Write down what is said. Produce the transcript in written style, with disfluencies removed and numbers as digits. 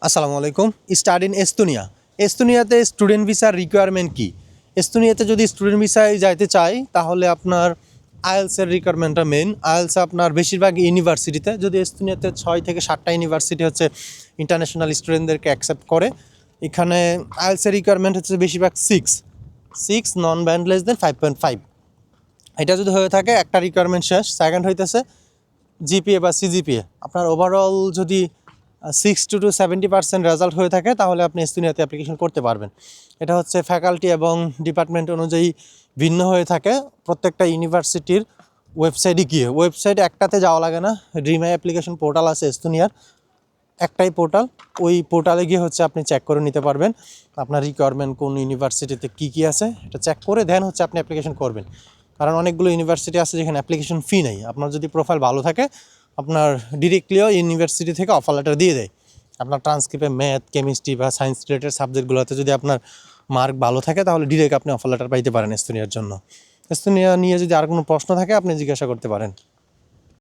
আসসালামু আলাইকুম। Study in Estonia. এস্তোনিয়াতে স্টুডেন্ট ভিসার রিকোয়ারমেন্ট কি? এস্তোনিয়াতে যদি স্টুডেন্ট ভিসায় যাইতে চাই তাহলে আপনার আইএলসের রিকোয়ারমেন্টটা মেন। আইএলস আপনার বেশিরভাগ ইউনিভার্সিটিতে, যদি এস্তোনিয়াতে 6 থেকে 7টা ইউনিভার্সিটি হচ্ছে ইন্টারন্যাশনাল স্টুডেন্টদেরকে অ্যাকসেপ্ট করে। এখানে আইএলসের রিকোয়ারমেন্ট হচ্ছে বেশিরভাগ সিক্স নন ব্যান্ড লেস দেন 5.5। এটা যদি হয়ে থাকে একটা রিকোয়ারমেন্ট শেষ। সেকেন্ড হইতেছে জিপিএ বা সিজিপিএ। আপনার ওভারঅল যদি 60 to 70% রেজাল্ট হয়ে থাকে তাহলে আপনি এস্তোনিয়াতে অ্যাপ্লিকেশন করতে পারবেন। এটা হচ্ছে ফ্যাকাল্টি এবং ডিপার্টমেন্ট অনুযায়ী ভিন্ন হয়ে থাকে। প্রত্যেকটা ইউনিভার্সিটির ওয়েবসাইটে গিয়ে, ওয়েবসাইট একটাতে যাওয়া লাগে না, ড্রিমআই অ্যাপ্লিকেশন পোর্টাল আছে এস্তোনিয়ার, একটাই পোর্টাল। ওই পোর্টালে গিয়ে হচ্ছে আপনি চেক করে নিতে পারবেন আপনার রিকোয়ারমেন্ট কোন ইউনিভার্সিটিতে কী আছে, এটা চেক করে দেন হচ্ছে আপনি অ্যাপ্লিকেশন করবেন। কারণ অনেকগুলো ইউনিভার্সিটি আছে যেখানে অ্যাপ্লিকেশন ফি নেই। আপনার যদি প্রোফাইল ভালো থাকে আপনার ডিরেক্টলিও ইউনিভার্সিটি থেকে অফার লেটার দিয়ে দেয়। আপনার ট্রান্সক্রিপ্টে ম্যাথ, কেমিস্ট্রি বা সায়েন্স রিলেটেড সাবজেক্টগুলোতে যদি আপনার মার্ক ভালো থাকে তাহলে ডিরেক্ট আপনি অফার লেটার পাইতে পারেন এস্তোনিয়ার জন্য। এস্তোনিয়া নিয়ে যদি আর কোনো প্রশ্ন থাকে আপনি জিজ্ঞাসা করতে পারেন।